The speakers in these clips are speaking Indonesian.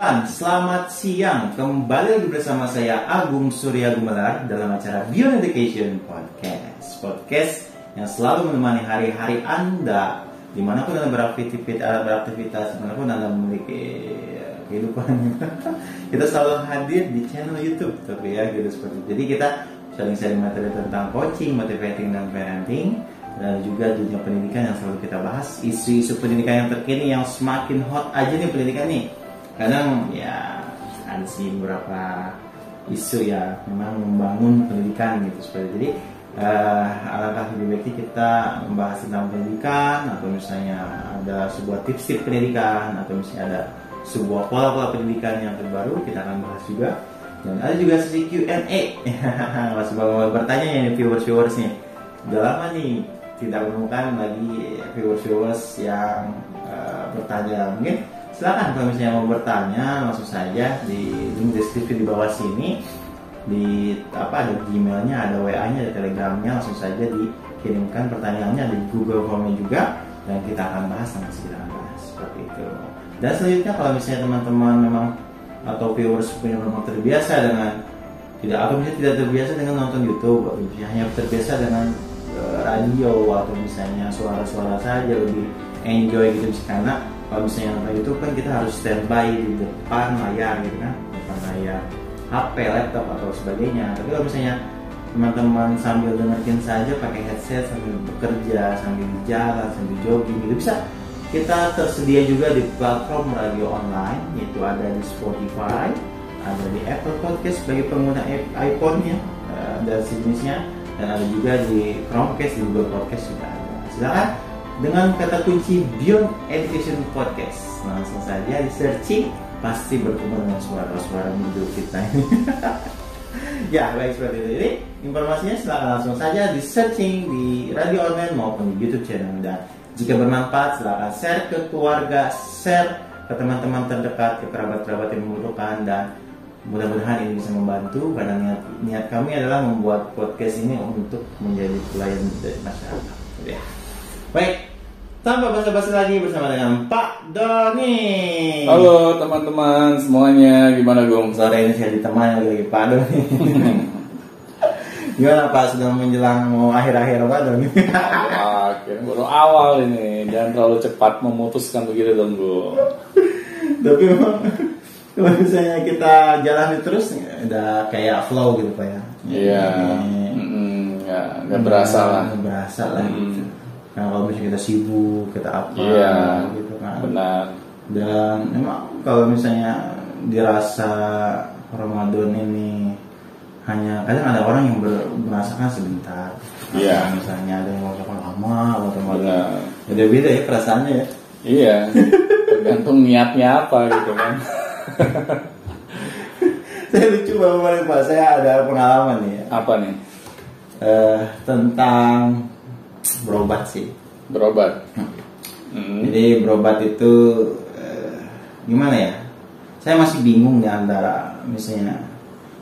Selamat siang, kembali lagi bersama saya Agung Surya Gumelar dalam acara Beyond Education Podcast yang selalu menemani hari-hari Anda dimanapun Anda beraktivitas, dimanapun Anda memiliki kehidupan. Kita selalu hadir di channel YouTube, tapi ya gitu seperti itu. Jadi kita sharing materi tentang coaching, motivating dan parenting, dan juga dunia pendidikan yang selalu kita bahas, isu-isu pendidikan yang terkini yang semakin hot aja nih pendidikan nih. Kadang ya ada sih beberapa isu ya memang membangun pendidikan gitu seperti itu. Jadi alangkah lebih baiknya kita membahas tentang pendidikan, atau misalnya ada sebuah tips-tips pendidikan, atau misalnya ada sebuah pola-pola pendidikan yang terbaru, kita akan bahas juga. Dan ada juga sesi Q&A. Masih mau bertanya ya nih viewers nih. Udah lama nih tidak menemukan lagi viewers yang bertanya. Mungkin silakan kalau misalnya mau bertanya, langsung saja di link deskripsi di bawah sini. Ada Gmailnya, ada WA-nya, ada Telegramnya, langsung saja dikirimkan pertanyaannya, di Google Form-nya juga, dan kita akan bahas seperti itu. Dan selanjutnya kalau misalnya teman-teman memang atau viewers memang terbiasa dengan tidak terbiasa dengan nonton YouTube, atau hanya terbiasa dengan radio atau misalnya suara-suara saja, lebih enjoy gitu karena kalau misalnya nonton YouTube kan kita harus standby di depan layar gitu kan, depan layar HP, laptop atau sebagainya. Tapi kalau misalnya teman-teman sambil dengerin saja pakai headset sambil bekerja, sambil jalan, sambil jogging gitu, bisa kita tersedia juga di platform radio online, yaitu ada di Spotify, ada di Apple Podcast bagi pengguna iPhone-nya dan sejenisnya, dan ada juga di Chromecast, di Google Podcast juga ada. Silakan dengan kata kunci Beyond Education Podcast, langsung saja di searching, pasti bertemu dengan suara-suara merdu kita ini. Ya, baik seperti itu. Jadi informasinya silakan langsung saja di searching di radio online maupun di YouTube channel. Dan jika bermanfaat, silakan share ke keluarga, share ke teman-teman terdekat, ke kerabat-kerabat yang membutuhkan, dan mudah-mudahan ini bisa membantu, karena niat kami adalah membuat podcast ini untuk menjadi pelayan dari masyarakat. Ya. Baik, tanpa basa-basi lagi bersama dengan Pak Doni. Halo teman-teman semuanya, gimana Gong? Sore ini saya ditemani lagi Pak Doni. Gimana Pak, sudah menjelang mau akhir-akhir Pak Doni? Akhirnya baru awal ini, jangan terlalu cepat memutuskan begitu dong Bu. Tapi memang kalau misalnya kita jalani terus, udah kayak flow gitu Pak ya. Iya, nggak berasa lah. Nggak berasa lah gitu. Nah kalau misalnya kita sibuk, kita apa gitu kan. Benar. Dan memang kalau misalnya dirasa Ramadan ini hanya, kadang ada orang yang merasakan sebentar. Iya. Misalnya ada yang merasakan lama, beda-beda ya perasaannya ya. Iya. Tergantung niatnya apa gitu kan. Saya lucu banget Pak, saya ada pengalaman nih. Apa nih? Tentang berobat sih. Berobat. Jadi berobat itu gimana ya? Saya masih bingung di antara misalnya,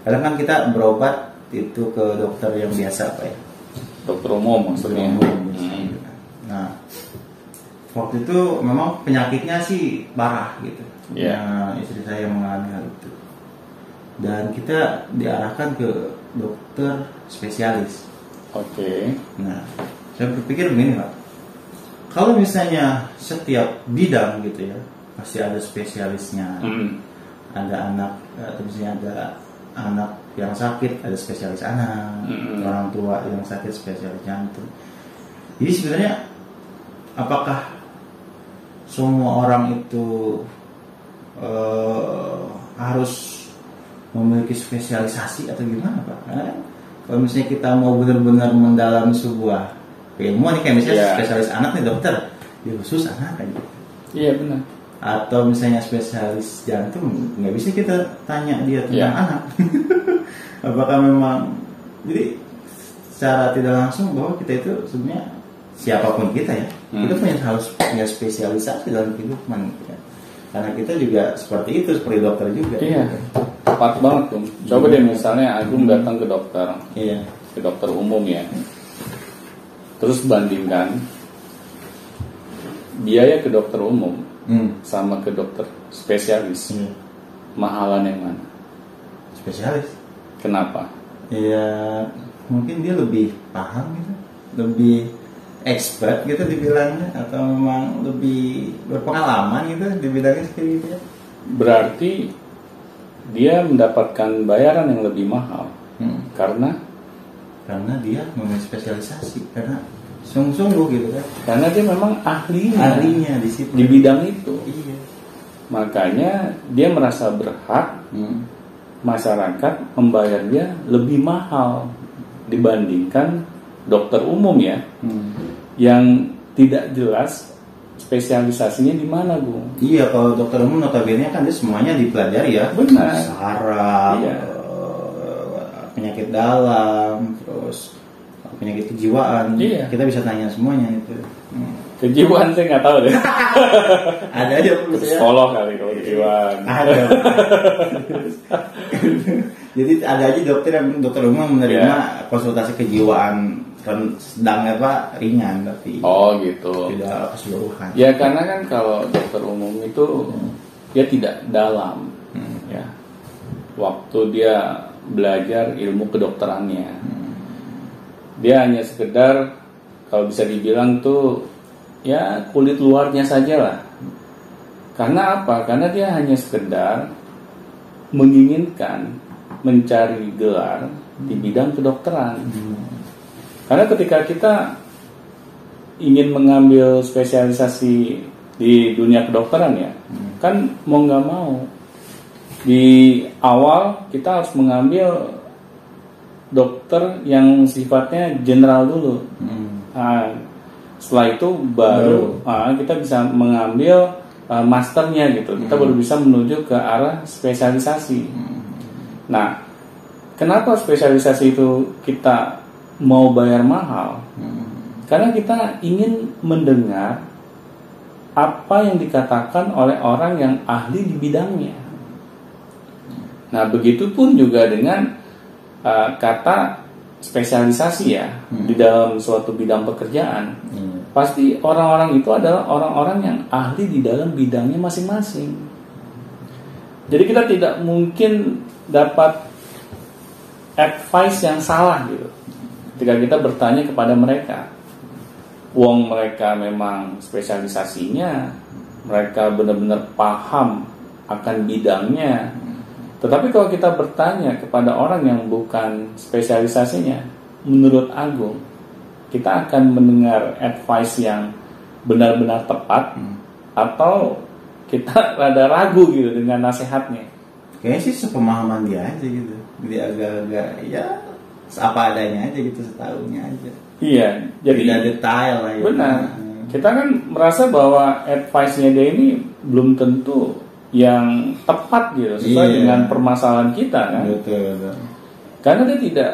kadang kan kita berobat itu ke dokter yang biasa Pak ya. Dokter umum maksudnya. Nah, waktu itu memang penyakitnya sih parah gitu. Yeah. Nah, istri saya mengalami hal itu. Dan kita diarahkan ke dokter spesialis. Oke. Nah, saya berpikir begini Pak, kalau misalnya setiap bidang gitu ya pasti ada spesialisnya. Ada anak, atau misalnya ada anak yang sakit, ada spesialis anak. Orang tua yang sakit, spesialis jantung. Jadi sebenarnya apakah semua orang itu harus memiliki spesialisasi atau gimana Pak? Karena kalau misalnya kita mau benar-benar mendalami sebuah keilmuan nih, kayak misalnya spesialis anak nih dokter, dia khusus anak kan gitu. Iya benar. Atau misalnya spesialis jantung, nggak bisa kita tanya dia tentang anak. Apakah memang, jadi secara tidak langsung bahwa kita itu sebenarnya siapapun kita ya, kita harus punya spesialisasi dalam kehidupan gitu ya. Karena kita juga seperti itu, seperti dokter juga. Iya, tepat banget tuh. Coba deh misalnya Agung datang ke dokter, ke dokter umum ya. Terus bandingkan biaya ke dokter umum sama ke dokter spesialis. mahalan yang mana? Spesialis. Kenapa? Ya mungkin dia lebih paham gitu, lebih expert gitu dibilangnya, atau memang lebih berpengalaman gitu di bidangnya seperti itu. Berarti dia mendapatkan bayaran yang lebih mahal karena dia memiliki spesialisasi, karena sungguh-sungguh gitu kan. Karena dia memang ahlinya di situ, di bidang itu. Iya. Makanya dia merasa berhak masyarakat membayar dia lebih mahal dibandingkan dokter umum ya, yang tidak jelas spesialisasinya di mana, Bu. Iya, kalau dokter umum notabene kan dia semuanya dipelajari ya. Benar. Saraf, penyakit dalam, terus penyakit kejiwaan. Iya. Kita bisa tanya semuanya itu. Kejiwaan saya nggak tahu deh. Ada aja psikolog kali kalau kejiwaan. Ada. Jadi ada aja dokter umum menerima konsultasi kejiwaan sedang ringan, tapi gitu. Tidak keseluruhan. Ya karena kan kalau dokter umum itu dia tidak dalam, ya. Waktu dia belajar ilmu kedokterannya, dia hanya sekedar kalau bisa dibilang tuh ya kulit luarnya saja lah. Karena apa? Karena dia hanya sekedar menginginkan mencari gelar di bidang kedokteran. Karena ketika kita ingin mengambil spesialisasi di dunia kedokteran ya, kan mau nggak mau di awal kita harus mengambil dokter yang sifatnya general dulu. Nah, setelah itu baru kita bisa mengambil masternya gitu. Kita baru bisa menuju ke arah spesialisasi. Nah, kenapa spesialisasi itu kita mau bayar mahal? Karena kita ingin mendengar apa yang dikatakan oleh orang yang ahli di bidangnya. Nah, begitupun juga dengan kata spesialisasi ya di dalam suatu bidang pekerjaan. Pasti orang-orang itu adalah orang-orang yang ahli di dalam bidangnya masing-masing. Jadi kita tidak mungkin dapat advice yang salah gitu ketika kita bertanya kepada mereka. Wong mereka memang spesialisasinya, mereka benar-benar paham akan bidangnya. Tetapi kalau kita bertanya kepada orang yang bukan spesialisasinya, menurut Agung, kita akan mendengar advice yang benar-benar tepat atau kita rada ragu gitu dengan nasihatnya. Kayaknya sih sepemahaman dia aja gitu. Jadi agak-agak ya apa adanya aja gitu, setahunya aja. Iya, jadi tidak detail lah ya. Benar. Kita kan merasa bahwa advice-nya dia ini belum tentu yang tepat gitu sesuai dengan permasalahan kita kan. Betul. Karena dia tidak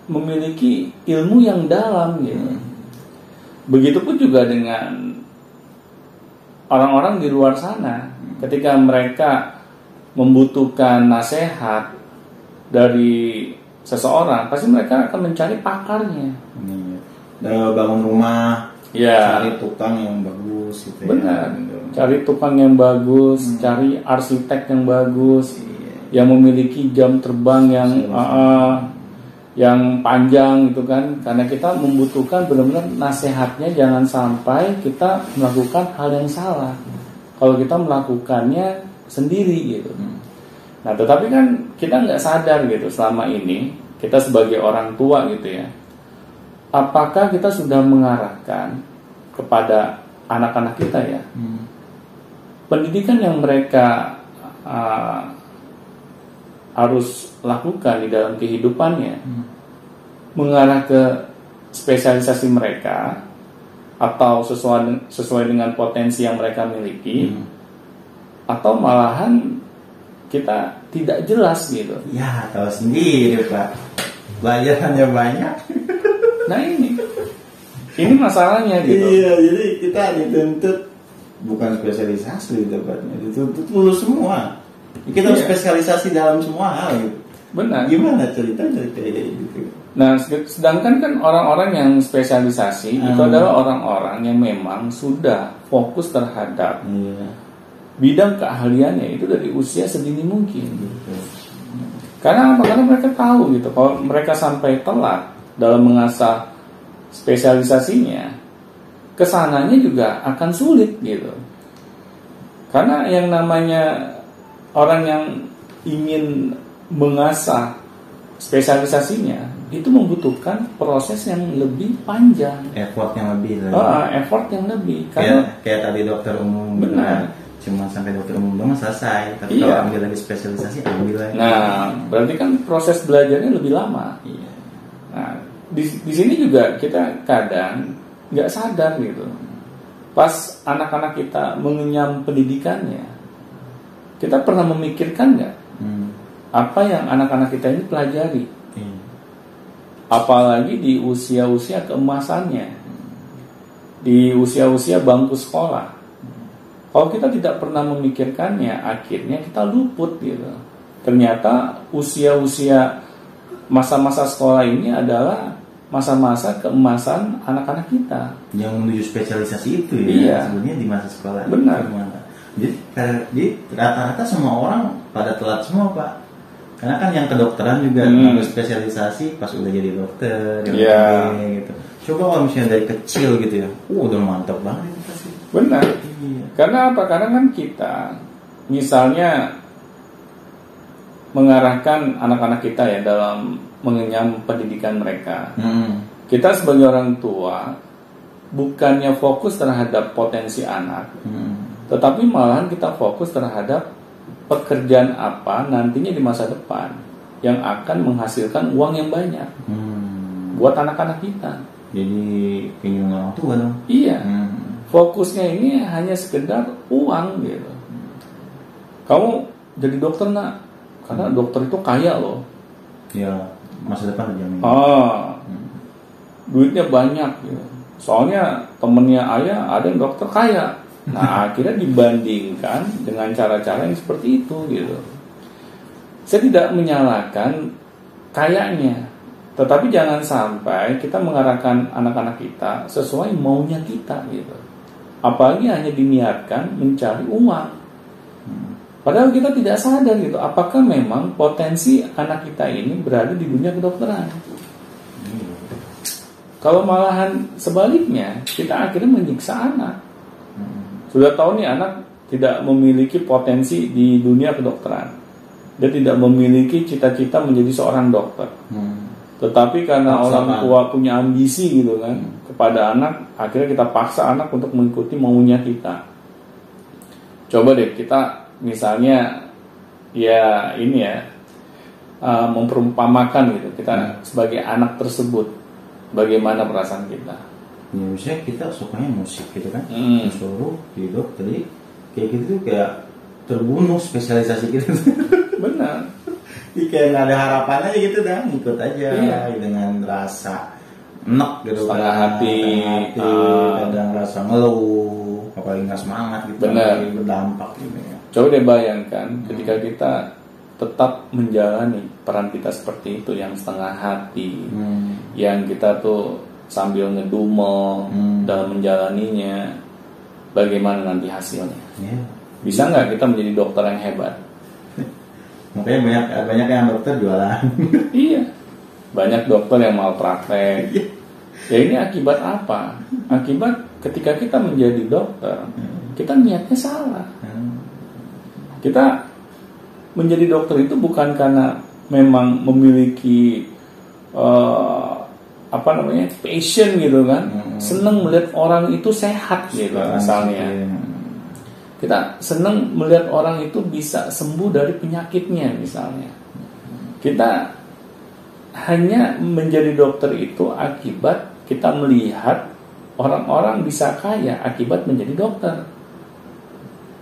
memiliki ilmu yang dalam gitu. Begitupun juga dengan orang-orang di luar sana, ketika mereka membutuhkan nasihat dari seseorang, pasti mereka akan mencari pakarnya. Bangun rumah, cari tukang yang bagus gitu. Benar. Cari tukang yang bagus, cari arsitek yang bagus, yang memiliki jam terbang yang panjang gitu kan. Karena kita membutuhkan benar-benar nasihatnya, jangan sampai kita melakukan hal yang salah kalau kita melakukannya sendiri gitu. Nah, tetapi kan kita nggak sadar gitu selama ini kita sebagai orang tua gitu ya. Apakah kita sudah mengarahkan kepada anak-anak kita ya? Pendidikan yang mereka harus lakukan di dalam kehidupannya mengarah ke spesialisasi mereka atau sesuai dengan potensi yang mereka miliki, atau malahan kita tidak jelas gitu. Ya, tahu sendiri Pak, belajarannya banyak. Nah ini masalahnya gitu. Iya, jadi kita dituntut bukan spesialisasi tepatnya, dituntut lulus semua. Kita harus spesialisasi dalam semua hal gitu. Benar. Gimana ceritanya kayak gitu? Nah, sedangkan kan orang-orang yang spesialisasi itu adalah orang-orang yang memang sudah fokus terhadap bidang keahliannya itu dari usia sedini mungkin. Karena apa? Karena mereka tahu gitu, kalau mereka sampai telat dalam mengasah spesialisasinya, kesananya juga akan sulit gitu. Karena yang namanya orang yang ingin mengasah spesialisasinya itu membutuhkan proses yang lebih panjang, effort yang lebih effort yang lebih. Karena kayak tadi dokter umum, benar, cuma sampai dokter umum doang selesai, tapi iya, kalau ambil lagi spesialisasi ambil lagi. Nah, berarti kan proses belajarnya lebih lama. Iya. Nah, di sini juga kita kadang nggak sadar gitu. Pas anak-anak kita mengenyam pendidikannya, kita pernah memikirkan nggak apa yang anak-anak kita ini pelajari? Apalagi di usia-usia keemasannya, di usia-usia bangku sekolah. Kalau kita tidak pernah memikirkannya, akhirnya kita luput gitu. Ternyata usia-usia masa-masa sekolah ini adalah masa-masa keemasan anak-anak kita yang menuju spesialisasi itu ya. Iya. Sebenarnya di masa sekolah. Benar. Jadi rata-rata semua orang pada telat semua, Pak. Karena kan yang kedokteran juga ngambil spesialisasi pas udah jadi dokter, gitu. Coba kalau misalnya dari kecil gitu ya, udah mantap banget itu pasti. Benar. Iya. Karena apa? Karena kan kita misalnya mengarahkan anak-anak kita ya dalam mengenyam pendidikan mereka. Kita sebagai orang tua bukannya fokus terhadap potensi anak, tetapi malahan kita fokus terhadap pekerjaan apa nantinya di masa depan yang akan menghasilkan uang yang banyak buat anak-anak kita. Jadi pengen orang tua dong. Iya. Fokusnya ini hanya sekedar uang gitu. Kamu jadi dokter nak, karena dokter itu kaya loh. Ya, masa depan terjamin. Duitnya banyak gitu. Soalnya temennya ayah ada yang dokter kaya. Nah, akhirnya dibandingkan dengan cara-cara yang seperti itu gitu. Saya tidak menyalahkan kayaknya, tetapi jangan sampai kita mengarahkan anak-anak kita sesuai maunya kita gitu. Apalagi hanya diniatkan mencari uang. Padahal kita tidak sadar gitu, apakah memang potensi anak kita ini berada di dunia kedokteran. Kalau malahan sebaliknya, kita akhirnya menyiksa anak. Sudah tahu nih anak tidak memiliki potensi di dunia kedokteran. Dia tidak memiliki cita-cita menjadi seorang dokter. Tetapi karena orang tua punya ambisi gitu kan kepada anak, akhirnya kita paksa anak untuk mengikuti maunya kita. Coba deh kita misalnya ya ini ya memperumpamakan gitu kita sebagai anak tersebut, bagaimana perasaan kita? Ya misalnya kita sukanya musik gitu kan, disuruh hidup, jadi kayak gitu tuh kayak terbunuh spesialisasi kita. Benar. Kayak nggak ada harapan aja gitu dah, ikut aja dengan rasa enak gitu, setengah hati, kadang rasa ngeluh, apalagi nggak semangat gitu. Benar. Berdampak gitu ya. Coba deh bayangkan ketika kita tetap menjalani peran kita seperti itu, yang setengah hati, yang kita tuh sambil ngedumel dalam menjalaninya, bagaimana nanti hasilnya? Bisa nggak kita menjadi dokter yang hebat? Makanya banyak yang dokter jualan. Iya, banyak dokter yang malpraktek. Ya ini akibat apa? Akibat ketika kita menjadi dokter, kita niatnya salah. Kita menjadi dokter itu bukan karena memang memiliki passion gitu kan, senang melihat orang itu sehat gitu misalnya. Kita senang melihat orang itu bisa sembuh dari penyakitnya misalnya. Kita hanya menjadi dokter itu akibat kita melihat orang-orang bisa kaya akibat menjadi dokter.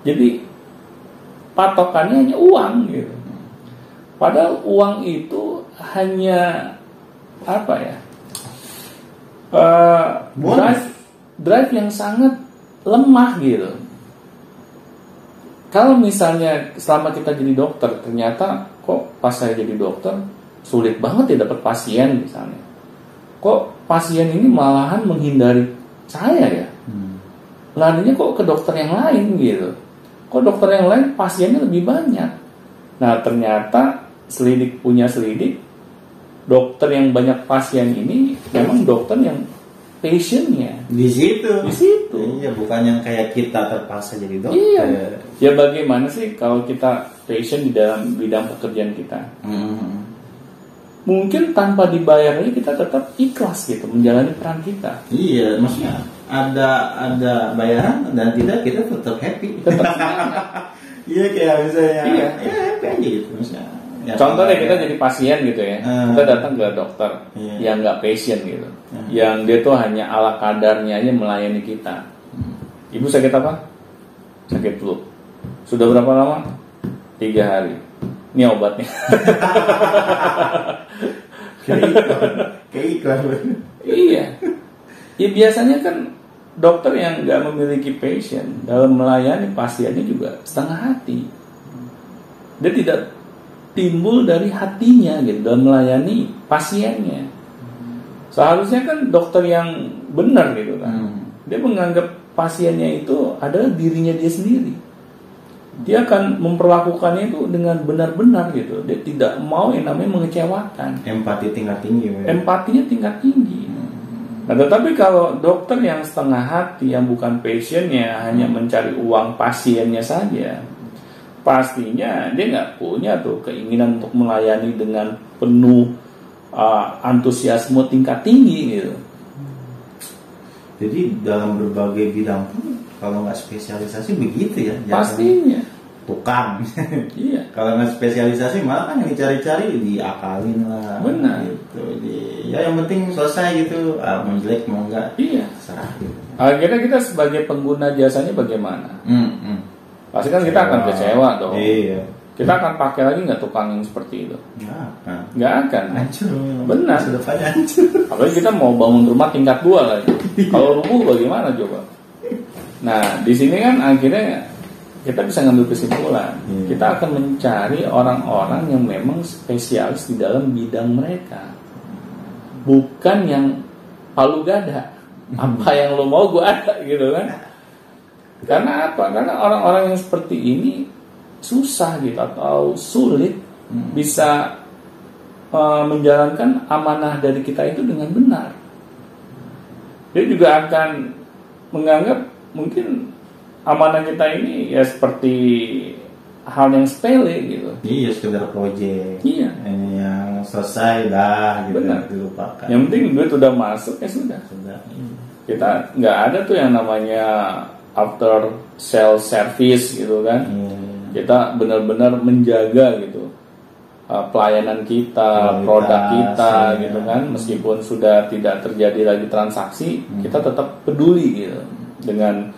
Jadi patokannya hanya uang gitu. Padahal uang itu hanya apa ya? Drive yang sangat lemah gitu. Kalau misalnya selama kita jadi dokter, ternyata kok pas saya jadi dokter sulit banget ya dapat pasien misalnya. Kok pasien ini malahan menghindari saya ya? Larinya kok ke dokter yang lain gitu. kok dokter yang lain pasiennya lebih banyak. Nah ternyata selidik punya selidik, dokter yang banyak pasien ini memang dokter yang passionnya di situ. Iya, bukan yang kayak kita terpaksa jadi dokter. Iya. Ya bagaimana sih kalau kita passion di dalam bidang pekerjaan kita? Mungkin tanpa dibayar aja kita tetap ikhlas gitu menjalani peran kita. Iya, maksudnya ada bayaran dan tidak kita tetap happy. Iya kayak misalnya. Iya. Ya happy aja gitu maksudnya. Ya, contohnya kita jadi pasien gitu ya, kita datang ke dokter yang nggak passion gitu, yang dia tuh hanya ala kadarnya aja melayani kita. Ibu sakit apa? Sakit flu. Sudah berapa lama? 3 hari. Ini obatnya. Kayak iklan. Iya. Ya biasanya kan dokter yang nggak memiliki passion dalam melayani pasiennya juga setengah hati. Dia tidak timbul dari hatinya gitu dalam melayani pasiennya. Seharusnya kan dokter yang benar gitu kan. Dia menganggap pasiennya itu adalah dirinya dia sendiri. Dia akan memperlakukannya itu dengan benar-benar gitu. Dia tidak mau yang namanya mengecewakan. Empati tingkat tinggi. Empatinya tingkat tinggi. Nah, tetapi kalau dokter yang setengah hati, yang bukan passionnya, hanya mencari uang pasiennya saja, pastinya dia nggak punya tuh keinginan untuk melayani dengan penuh antusiasme tingkat tinggi gitu. Jadi dalam berbagai bidang pun kalau nggak spesialisasi begitu ya. Pastinya. Tukang. Iya. Kalau nggak spesialisasi malah kan yang dicari-cari diakalin lah. Benar. Gitu. Ya yang penting selesai gitu. Mau jelek mau enggak. Iya. Serah gitu. Akhirnya kita sebagai pengguna jasanya bagaimana? Pasti kan kita akan kecewa dong. Iya. Kita akan pakai lagi nggak tukang yang seperti itu? Nggak akan. Hancur. Benar. Depannya hancur. Apalagi kita mau bangun rumah tingkat 2 lagi. Kalau rubuh bagaimana coba? Nah di sini kan akhirnya kita bisa ngambil kesimpulan. Kita akan mencari orang-orang yang memang spesialis di dalam bidang mereka, bukan yang palu gada. Apa yang lo mau gue ada gitu kan? Karena apa? Karena orang-orang yang seperti ini susah gitu atau sulit bisa menjalankan amanah dari kita itu dengan benar. Dia juga akan menganggap mungkin amanah kita ini ya seperti hal yang sepele gitu. Iya, sekedar proyek. Iya. Yang selesai dah gitu. Benar. Dilupakan. Yang penting duit udah masuk ya sudah. Kita nggak ada tuh yang namanya after sale service gitu kan. Kita benar-benar menjaga gitu pelayanan kita, produk kita gitu kan. Meskipun sudah tidak terjadi lagi transaksi, kita tetap peduli gitu dengan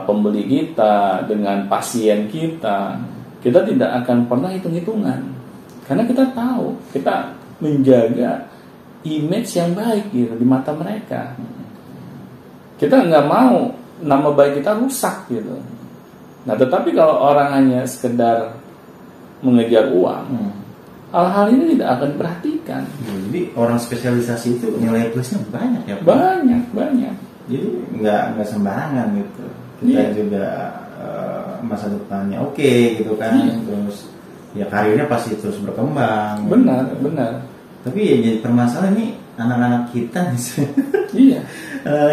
pembeli kita, dengan pasien kita. Kita tidak akan pernah hitung-hitungan karena kita tahu kita menjaga image yang baik gitu di mata mereka. Kita nggak mau nama baik kita rusak gitu. Nah, tetapi kalau orang hanya sekedar mengejar uang, hal-hal ini tidak akan diperhatikan. Jadi orang spesialisasi itu nilai plusnya banyak ya Pak? Banyak. Jadi nggak sembarangan gitu. Kita juga masa depannya oke gitu kan. Terus ya karirnya pasti terus berkembang. Benar. Tapi ya jadi permasalahan nih anak-anak kita nih. Iya.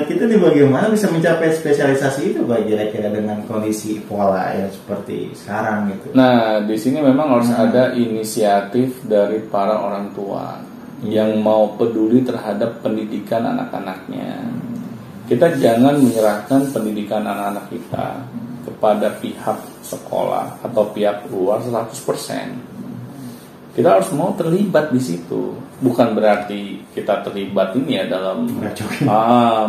Kita nih bagaimana bisa mencapai spesialisasi itu Pak kira-kira dengan kondisi pola yang seperti sekarang gitu. Nah, di sini memang harus ada inisiatif dari para orang tua yang mau peduli terhadap pendidikan anak-anaknya. Kita jangan menyerahkan pendidikan anak-anak kita kepada pihak sekolah atau pihak luar 100%. Kita harus mau terlibat di situ. Bukan berarti kita terlibat ini ya dalam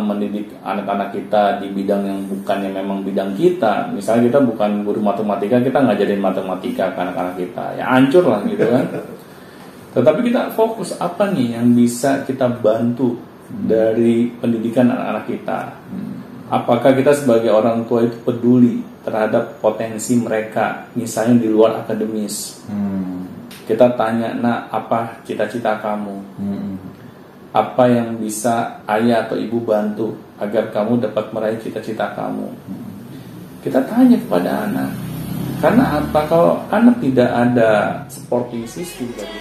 mendidik anak-anak kita di bidang yang bukan yang memang bidang kita. Misalnya kita bukan guru matematika, kita ngajarin matematika ke anak-anak kita. Ya hancur lah gitu kan. Tetapi kita fokus apa nih yang bisa kita bantu dari pendidikan anak-anak kita. Apakah kita sebagai orang tua itu peduli terhadap potensi mereka, misalnya di luar akademis. Kita tanya, nak, apa cita-cita kamu? Apa yang bisa ayah atau ibu bantu agar kamu dapat meraih cita-cita kamu? kita tanya kepada anak. Karena apa? Kalau anak tidak ada supporting system dari